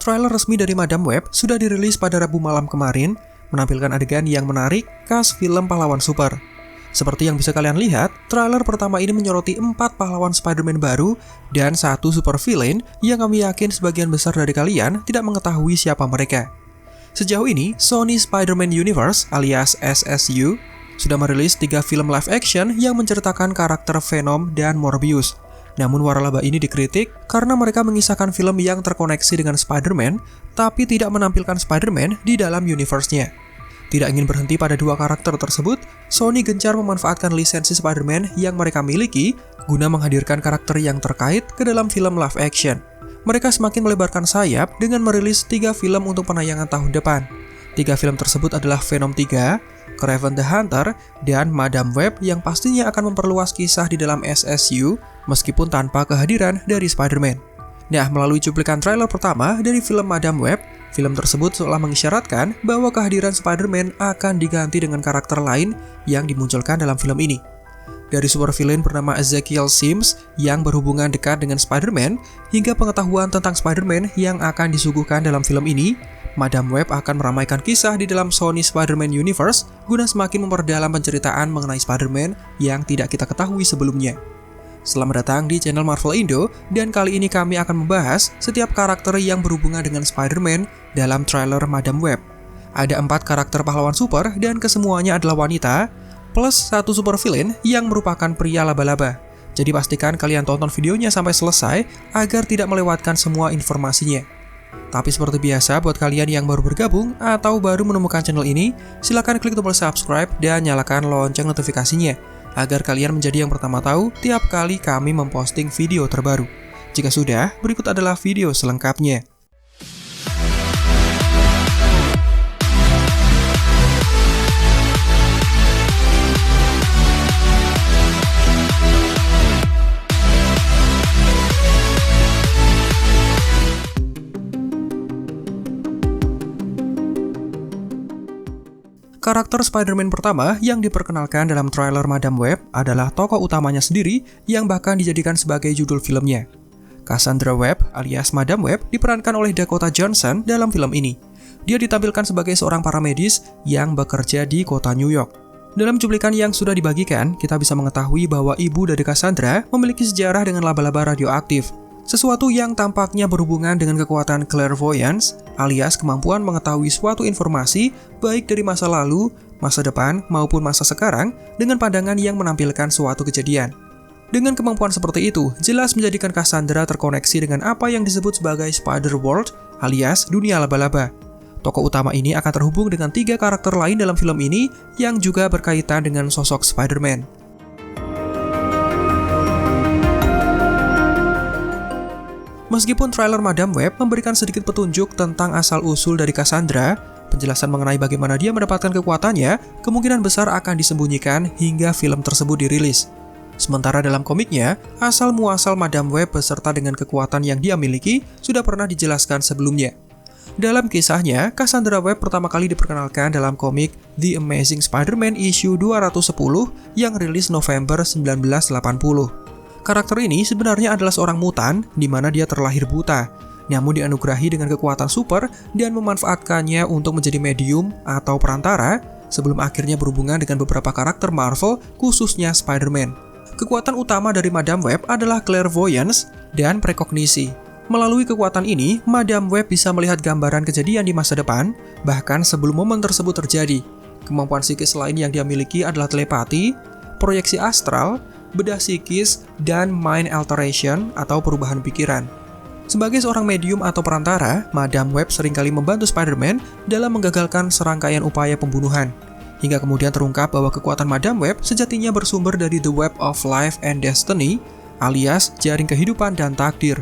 Trailer resmi dari Madam Web sudah dirilis pada Rabu malam kemarin, menampilkan adegan yang menarik khas film pahlawan super. Seperti yang bisa kalian lihat, trailer pertama ini menyoroti 4 pahlawan Spider-Man baru dan 1 super villain yang kami yakin sebagian besar dari kalian tidak mengetahui siapa mereka. Sejauh ini, Sony Spider-Man Universe alias SSU sudah merilis 3 film live action yang menceritakan karakter Venom dan Morbius. Namun waralaba ini dikritik karena mereka mengisahkan film yang terkoneksi dengan Spider-Man, tapi tidak menampilkan Spider-Man di dalam universe-nya. Tidak ingin berhenti pada 2 karakter tersebut, Sony gencar memanfaatkan lisensi Spider-Man yang mereka miliki guna menghadirkan karakter yang terkait ke dalam film live action. Mereka semakin melebarkan sayap dengan merilis 3 film untuk penayangan tahun depan. 3 film tersebut adalah Venom 3, Kraven the Hunter, dan Madam Web yang pastinya akan memperluas kisah di dalam SSU meskipun tanpa kehadiran dari Spider-Man. Nah, melalui cuplikan trailer pertama dari film Madam Web, film tersebut seolah mengisyaratkan bahwa kehadiran Spider-Man akan diganti dengan karakter lain yang dimunculkan dalam film ini. Dari supervillain bernama Ezekiel Sims yang berhubungan dekat dengan Spider-Man, hingga pengetahuan tentang Spider-Man yang akan disuguhkan dalam film ini, Madam Web akan meramaikan kisah di dalam Sony Spider-Man Universe guna semakin memperdalam penceritaan mengenai Spider-Man yang tidak kita ketahui sebelumnya. Selamat datang di channel Marvel Indo, dan kali ini kami akan membahas setiap karakter yang berhubungan dengan Spider-Man dalam trailer Madam Web. Ada 4 karakter pahlawan super dan kesemuanya adalah wanita, plus 1 super villain yang merupakan pria laba-laba. Jadi pastikan kalian tonton videonya sampai selesai agar tidak melewatkan semua informasinya. Tapi seperti biasa, buat kalian yang baru bergabung atau baru menemukan channel ini, silakan klik tombol subscribe dan nyalakan lonceng notifikasinya agar kalian menjadi yang pertama tahu tiap kali kami memposting video terbaru. Jika sudah, berikut adalah video selengkapnya. Karakter Spider-Man pertama yang diperkenalkan dalam trailer Madam Web adalah tokoh utamanya sendiri yang bahkan dijadikan sebagai judul filmnya. Cassandra Webb alias Madam Web diperankan oleh Dakota Johnson dalam film ini. Dia ditampilkan sebagai seorang paramedis yang bekerja di kota New York. Dalam cuplikan yang sudah dibagikan, kita bisa mengetahui bahwa ibu dari Cassandra memiliki sejarah dengan laba-laba radioaktif. Sesuatu yang tampaknya berhubungan dengan kekuatan clairvoyance, alias kemampuan mengetahui suatu informasi baik dari masa lalu, masa depan, maupun masa sekarang dengan pandangan yang menampilkan suatu kejadian. Dengan kemampuan seperti itu, jelas menjadikan Cassandra terkoneksi dengan apa yang disebut sebagai Spider-World, alias dunia laba-laba. Tokoh utama ini akan terhubung dengan 3 karakter lain dalam film ini yang juga berkaitan dengan sosok Spider-Man. Meskipun trailer Madam Web memberikan sedikit petunjuk tentang asal-usul dari Cassandra, penjelasan mengenai bagaimana dia mendapatkan kekuatannya kemungkinan besar akan disembunyikan hingga film tersebut dirilis. Sementara dalam komiknya, asal-muasal Madam Web beserta dengan kekuatan yang dia miliki sudah pernah dijelaskan sebelumnya. Dalam kisahnya, Cassandra Webb pertama kali diperkenalkan dalam komik The Amazing Spider-Man issue 210 yang rilis November 1980. Karakter ini sebenarnya adalah seorang mutan di mana dia terlahir buta, namun dianugerahi dengan kekuatan super dan memanfaatkannya untuk menjadi medium atau perantara sebelum akhirnya berhubungan dengan beberapa karakter Marvel, khususnya Spider-Man. Kekuatan utama dari Madam Web adalah clairvoyance dan prekognisi. Melalui kekuatan ini, Madam Web bisa melihat gambaran kejadian di masa depan, bahkan sebelum momen tersebut terjadi. Kemampuan psikis lain yang dia miliki adalah telepati, proyeksi astral, bedah psikis, dan mind alteration atau perubahan pikiran. Sebagai seorang medium atau perantara, Madam Web seringkali membantu Spider-Man dalam menggagalkan serangkaian upaya pembunuhan. Hingga kemudian terungkap bahwa kekuatan Madam Web sejatinya bersumber dari The Web of Life and Destiny, alias jaring kehidupan dan takdir.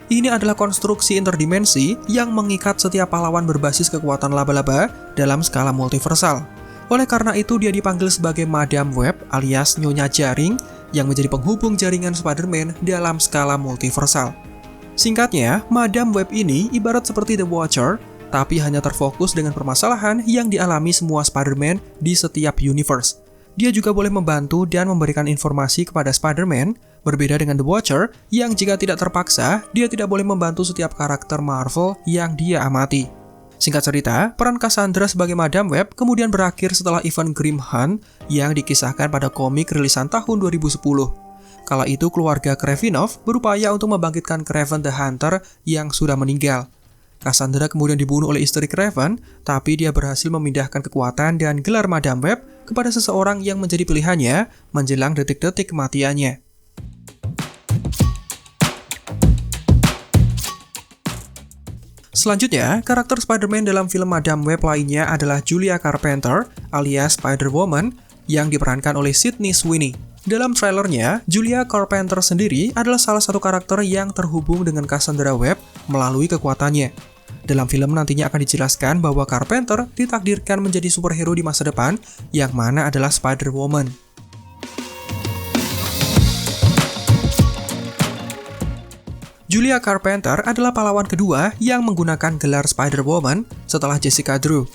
Ini adalah konstruksi interdimensi yang mengikat setiap pahlawan berbasis kekuatan laba-laba dalam skala multiversal. Oleh karena itu, dia dipanggil sebagai Madam Web alias Nyonya Jaring yang menjadi penghubung jaringan Spider-Man dalam skala multiversal. Singkatnya, Madam Web ini ibarat seperti The Watcher, tapi hanya terfokus dengan permasalahan yang dialami semua Spider-Man di setiap universe. Dia juga boleh membantu dan memberikan informasi kepada Spider-Man Berbeda dengan The Watcher, yang jika tidak terpaksa, dia tidak boleh membantu setiap karakter Marvel yang dia amati. Singkat cerita, peran Cassandra sebagai Madam Web kemudian berakhir setelah event Grim Hunt yang dikisahkan pada komik rilisan tahun 2010. Kala itu keluarga Kravinov berupaya untuk membangkitkan Kraven the Hunter yang sudah meninggal. Cassandra kemudian dibunuh oleh istri Kraven, tapi dia berhasil memindahkan kekuatan dan gelar Madam Web kepada seseorang yang menjadi pilihannya menjelang detik-detik kematiannya. Selanjutnya, karakter Spider-Man dalam film Madam Web lainnya adalah Julia Carpenter alias Spider-Woman yang diperankan oleh Sydney Sweeney. Dalam trailernya, Julia Carpenter sendiri adalah salah satu karakter yang terhubung dengan Cassandra Webb melalui kekuatannya. Dalam film nantinya akan dijelaskan bahwa Carpenter ditakdirkan menjadi superhero di masa depan, yang mana adalah Spider-Woman. Julia Carpenter adalah pahlawan kedua yang menggunakan gelar Spider-Woman setelah Jessica Drew.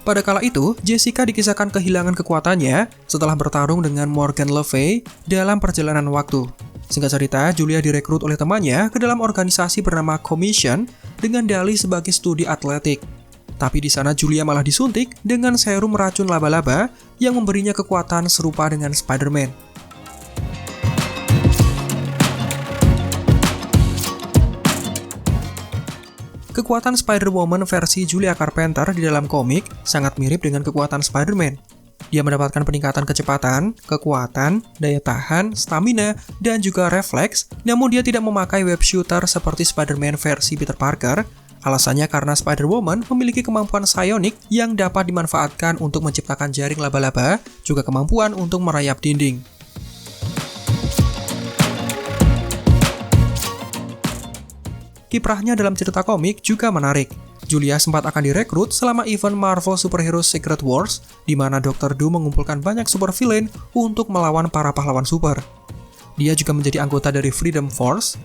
Pada kala itu, Jessica dikisahkan kehilangan kekuatannya setelah bertarung dengan Morgan Le Fay dalam perjalanan waktu. Singkat cerita, Julia direkrut oleh temannya ke dalam organisasi bernama Commission dengan dalih sebagai studi atletik. Tapi di sana Julia malah disuntik dengan serum racun laba-laba yang memberinya kekuatan serupa dengan Spider-Man. Kekuatan Spider-Woman versi Julia Carpenter di dalam komik sangat mirip dengan kekuatan Spider-Man. Dia mendapatkan peningkatan kecepatan, kekuatan, daya tahan, stamina, dan juga refleks, namun dia tidak memakai web shooter seperti Spider-Man versi Peter Parker. Alasannya karena Spider-Woman memiliki kemampuan psionik yang dapat dimanfaatkan untuk menciptakan jaring laba-laba, juga kemampuan untuk merayap dinding. Kiprahnya dalam cerita komik juga menarik. Julia sempat akan direkrut selama event Marvel Superhero Secret Wars, di mana Dr. Doom mengumpulkan banyak super villain untuk melawan para pahlawan super. Dia juga menjadi anggota dari Freedom Force,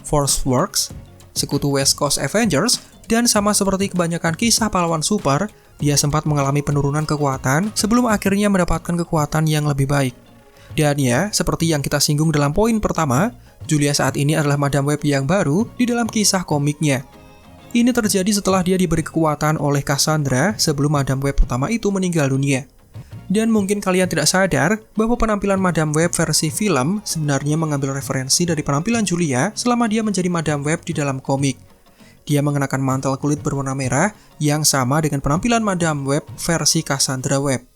Force Works, sekutu West Coast Avengers, dan sama seperti kebanyakan kisah pahlawan super, dia sempat mengalami penurunan kekuatan sebelum akhirnya mendapatkan kekuatan yang lebih baik. Dan ya, seperti yang kita singgung dalam poin pertama, Julia saat ini adalah Madam Web yang baru di dalam kisah komiknya. Ini terjadi setelah dia diberi kekuatan oleh Cassandra sebelum Madam Web pertama itu meninggal dunia. Dan mungkin kalian tidak sadar bahwa penampilan Madam Web versi film sebenarnya mengambil referensi dari penampilan Julia selama dia menjadi Madam Web di dalam komik. Dia mengenakan mantel kulit berwarna merah yang sama dengan penampilan Madam Web versi Cassandra Webb.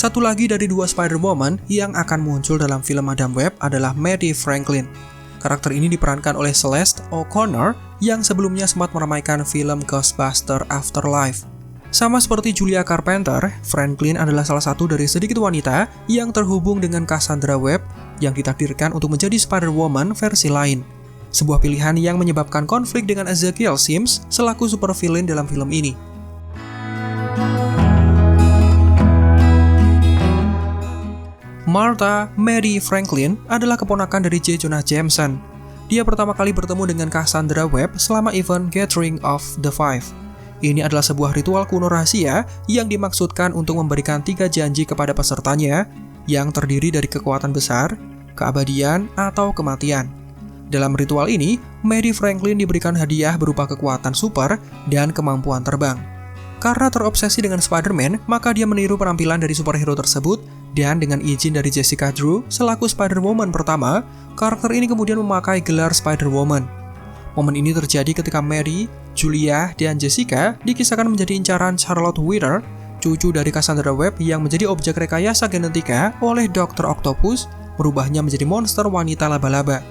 Satu lagi dari dua Spider-Woman yang akan muncul dalam film Madam Web adalah Maddie Franklin. Karakter ini diperankan oleh Celeste O'Connor yang sebelumnya sempat meramaikan film Ghostbusters Afterlife. Sama seperti Julia Carpenter, Franklin adalah salah satu dari sedikit wanita yang terhubung dengan Cassandra Webb yang ditakdirkan untuk menjadi Spider-Woman versi lain. Sebuah pilihan yang menyebabkan konflik dengan Ezekiel Sims selaku supervillain dalam film ini. Martha Maddie Franklin adalah keponakan dari J. Jonah Jameson. Dia pertama kali bertemu dengan Cassandra Webb selama event Gathering of the Five. Ini adalah sebuah ritual kuno rahasia yang dimaksudkan untuk memberikan 3 janji kepada pesertanya yang terdiri dari kekuatan besar, keabadian, atau kematian. Dalam ritual ini, Maddie Franklin diberikan hadiah berupa kekuatan super dan kemampuan terbang. Karena terobsesi dengan Spider-Man, maka dia meniru penampilan dari superhero tersebut, dan dengan izin dari Jessica Drew selaku Spider-Woman pertama, karakter ini kemudian memakai gelar Spider-Woman. Momen ini terjadi ketika Mary, Julia, dan Jessica dikisahkan menjadi incaran Charlotte Wheeler, cucu dari Cassandra Webb yang menjadi objek rekayasa genetika oleh Dr. Octopus, merubahnya menjadi monster wanita laba-laba.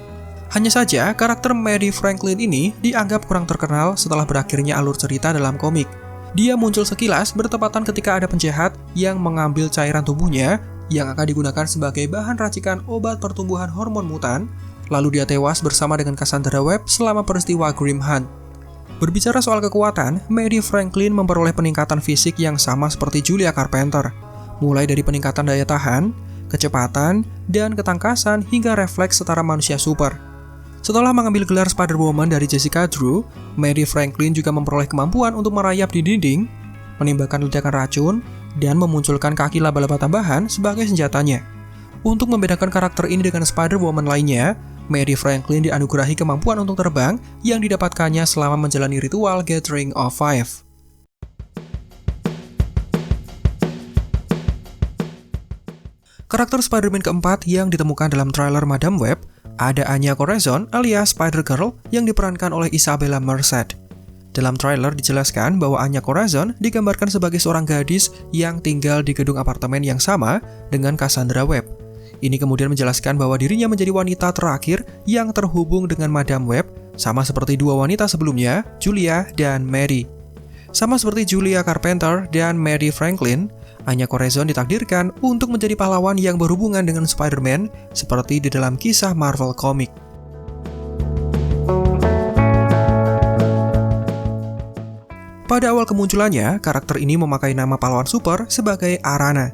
Hanya saja, karakter Maddie Franklin ini dianggap kurang terkenal setelah berakhirnya alur cerita dalam komik. Dia muncul sekilas bertepatan ketika ada penjahat yang mengambil cairan tubuhnya yang akan digunakan sebagai bahan racikan obat pertumbuhan hormon mutan, lalu dia tewas bersama dengan Cassandra Webb selama peristiwa Grim Hunt. Berbicara soal kekuatan, Maddie Franklin memperoleh peningkatan fisik yang sama seperti Julia Carpenter, mulai dari peningkatan daya tahan, kecepatan, dan ketangkasan hingga refleks setara manusia super. Setelah mengambil gelar Spider-Woman dari Jessica Drew, Maddie Franklin juga memperoleh kemampuan untuk merayap di dinding, menembakkan ledakan racun, dan memunculkan kaki laba-laba tambahan sebagai senjatanya. Untuk membedakan karakter ini dengan Spider-Woman lainnya, Mary Franklin dianugerahi kemampuan untuk terbang yang didapatkannya selama menjalani ritual Gathering of Five. Karakter Spider-Man keempat yang ditemukan dalam trailer Madame Web ada Anya Corazon alias Spider-Girl yang diperankan oleh Isabella Merced. Dalam trailer dijelaskan bahwa Anya Corazon digambarkan sebagai seorang gadis yang tinggal di gedung apartemen yang sama dengan Cassandra Webb. Ini kemudian menjelaskan bahwa dirinya menjadi wanita terakhir yang terhubung dengan Madame Webb, sama seperti dua wanita sebelumnya, Julia dan Mary. Sama seperti Julia Carpenter dan Mary Franklin, Anya Corazon ditakdirkan untuk menjadi pahlawan yang berhubungan dengan Spider-Man seperti di dalam kisah Marvel Comics. Pada awal kemunculannya, karakter ini memakai nama pahlawan super sebagai Arana.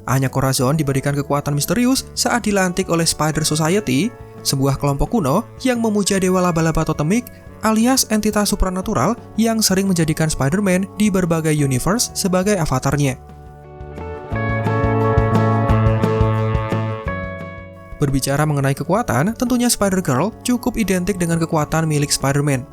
Anya Corazon diberikan kekuatan misterius saat dilantik oleh Spider Society, sebuah kelompok kuno yang memuja dewa laba-laba totemik alias entitas supranatural yang sering menjadikan Spider-Man di berbagai universe sebagai avatarnya. Berbicara mengenai kekuatan, tentunya Spider-Girl cukup identik dengan kekuatan milik Spider-Man.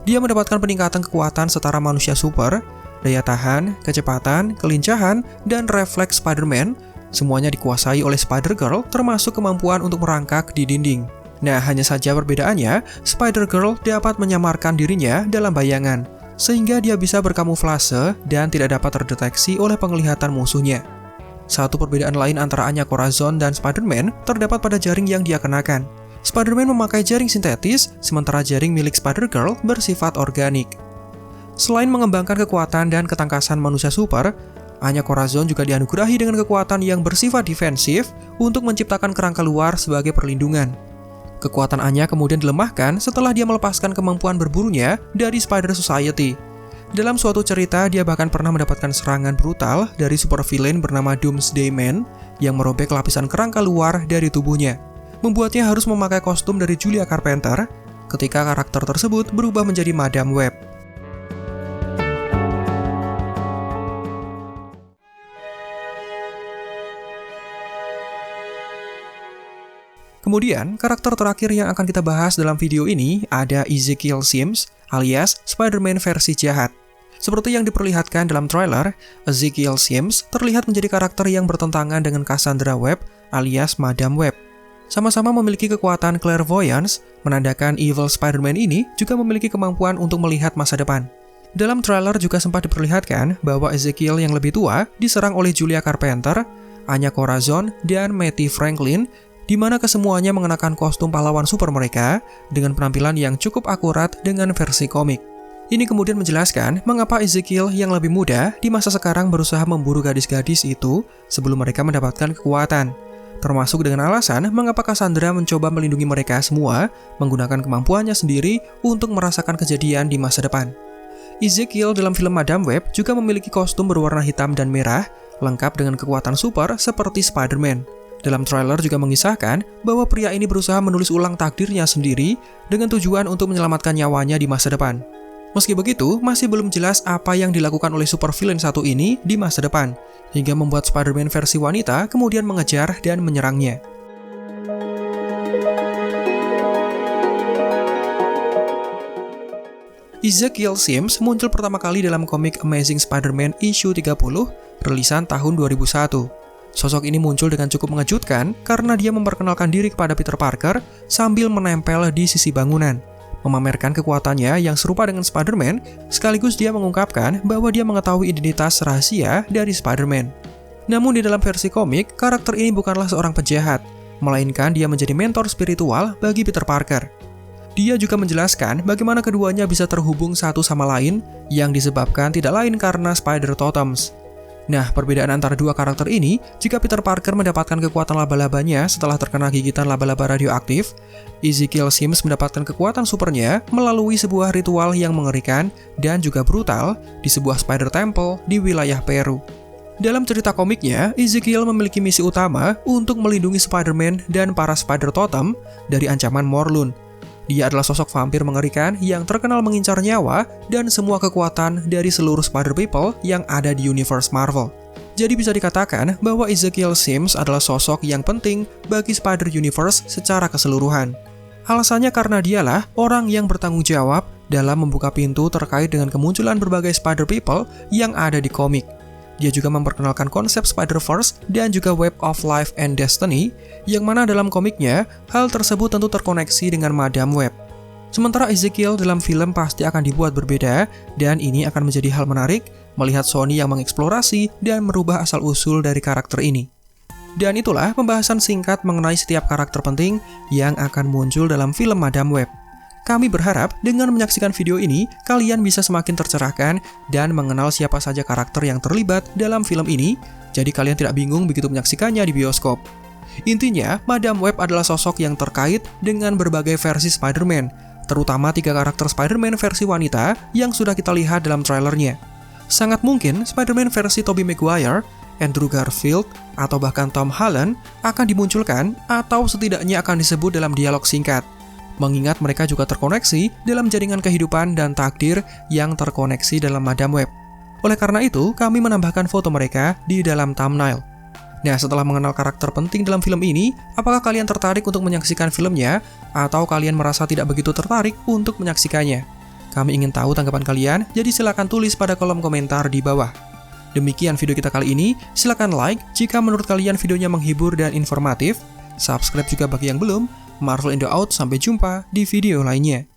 Dia mendapatkan peningkatan kekuatan setara manusia super, daya tahan, kecepatan, kelincahan, dan refleks Spider-Man, semuanya dikuasai oleh Spider-Girl termasuk kemampuan untuk merangkak di dinding. Nah, hanya saja perbedaannya, Spider-Girl dapat menyamarkan dirinya dalam bayangan, sehingga dia bisa berkamuflase dan tidak dapat terdeteksi oleh penglihatan musuhnya. Satu perbedaan lain antara Anya Corazon dan Spider-Man terdapat pada jaring yang dia kenakan. Spider-Man memakai jaring sintetis, sementara jaring milik Spider-Girl bersifat organik. Selain mengembangkan kekuatan dan ketangkasan manusia super, Anya Corazon juga dianugerahi dengan kekuatan yang bersifat defensif untuk menciptakan kerangka luar sebagai perlindungan. Kekuatan Anya kemudian dilemahkan setelah dia melepaskan kemampuan berburunya dari Spider Society. Dalam suatu cerita, dia bahkan pernah mendapatkan serangan brutal dari supervillain bernama Doomsday Man yang merobek lapisan kerangka luar dari tubuhnya, membuatnya harus memakai kostum dari Julia Carpenter ketika karakter tersebut berubah menjadi Madame Web. Kemudian, karakter terakhir yang akan kita bahas dalam video ini ada Ezekiel Sims alias Spider-Man versi jahat. Seperti yang diperlihatkan dalam trailer, Ezekiel Sims terlihat menjadi karakter yang bertentangan dengan Cassandra Webb alias Madame Web. Sama-sama memiliki kekuatan clairvoyance, menandakan evil Spider-Man ini juga memiliki kemampuan untuk melihat masa depan. Dalam trailer juga sempat diperlihatkan bahwa Ezekiel yang lebih tua diserang oleh Julia Carpenter, Anya Corazon, dan Matty Franklin, di mana kesemuanya mengenakan kostum pahlawan super mereka dengan penampilan yang cukup akurat dengan versi komik. Ini kemudian menjelaskan mengapa Ezekiel yang lebih muda di masa sekarang berusaha memburu gadis-gadis itu sebelum mereka mendapatkan kekuatan. Termasuk dengan alasan mengapa Cassandra mencoba melindungi mereka semua menggunakan kemampuannya sendiri untuk merasakan kejadian di masa depan. Ezekiel dalam film Madame Web juga memiliki kostum berwarna hitam dan merah, lengkap dengan kekuatan super seperti Spider-Man. Dalam trailer juga mengisahkan bahwa pria ini berusaha menulis ulang takdirnya sendiri dengan tujuan untuk menyelamatkan nyawanya di masa depan. Meski begitu, masih belum jelas apa yang dilakukan oleh supervillain satu ini di masa depan, hingga membuat Spider-Man versi wanita kemudian mengejar dan menyerangnya. Ezekiel Sims muncul pertama kali dalam komik Amazing Spider-Man issue 30, rilisan tahun 2001. Sosok ini muncul dengan cukup mengejutkan karena dia memperkenalkan diri kepada Peter Parker sambil menempel di sisi bangunan. Memamerkan kekuatannya yang serupa dengan Spider-Man, sekaligus dia mengungkapkan bahwa dia mengetahui identitas rahasia dari Spider-Man. Namun di dalam versi komik, karakter ini bukanlah seorang penjahat, melainkan dia menjadi mentor spiritual bagi Peter Parker. Dia juga menjelaskan bagaimana keduanya bisa terhubung satu sama lain yang disebabkan tidak lain karena Spider Totems. Nah, perbedaan antara dua karakter ini, jika Peter Parker mendapatkan kekuatan laba-labanya setelah terkena gigitan laba-laba radioaktif, Ezekiel Sims mendapatkan kekuatan supernya melalui sebuah ritual yang mengerikan dan juga brutal di sebuah Spider Temple di wilayah Peru. Dalam cerita komiknya, Ezekiel memiliki misi utama untuk melindungi Spider-Man dan para Spider Totem dari ancaman Morlun. Dia adalah sosok vampir mengerikan yang terkenal mengincar nyawa dan semua kekuatan dari seluruh Spider People yang ada di universe Marvel. Jadi bisa dikatakan bahwa Ezekiel Sims adalah sosok yang penting bagi Spider Universe secara keseluruhan. Alasannya karena dialah orang yang bertanggung jawab dalam membuka pintu terkait dengan kemunculan berbagai Spider People yang ada di komik. Dia juga memperkenalkan konsep Spider-Verse dan juga Web of Life and Destiny, yang mana dalam komiknya, hal tersebut tentu terkoneksi dengan Madam Web. Sementara Ezekiel dalam film pasti akan dibuat berbeda, dan ini akan menjadi hal menarik melihat Sony yang mengeksplorasi dan merubah asal-usul dari karakter ini. Dan itulah pembahasan singkat mengenai setiap karakter penting yang akan muncul dalam film Madam Web. Kami berharap dengan menyaksikan video ini, kalian bisa semakin tercerahkan dan mengenal siapa saja karakter yang terlibat dalam film ini, jadi kalian tidak bingung begitu menyaksikannya di bioskop. Intinya, Madam Web adalah sosok yang terkait dengan berbagai versi Spider-Man, terutama 3 karakter Spider-Man versi wanita yang sudah kita lihat dalam trailernya. Sangat mungkin Spider-Man versi Tobey Maguire, Andrew Garfield, atau bahkan Tom Holland akan dimunculkan atau setidaknya akan disebut dalam dialog singkat. Mengingat mereka juga terkoneksi dalam jaringan kehidupan dan takdir yang terkoneksi dalam Madam Web. Oleh karena itu, kami menambahkan foto mereka di dalam thumbnail. Nah, setelah mengenal karakter penting dalam film ini, apakah kalian tertarik untuk menyaksikan filmnya, atau kalian merasa tidak begitu tertarik untuk menyaksikannya? Kami ingin tahu tanggapan kalian, jadi silakan tulis pada kolom komentar di bawah. Demikian video kita kali ini, silakan like jika menurut kalian videonya menghibur dan informatif, subscribe juga bagi yang belum. Marvel Indo out, sampai jumpa di video lainnya.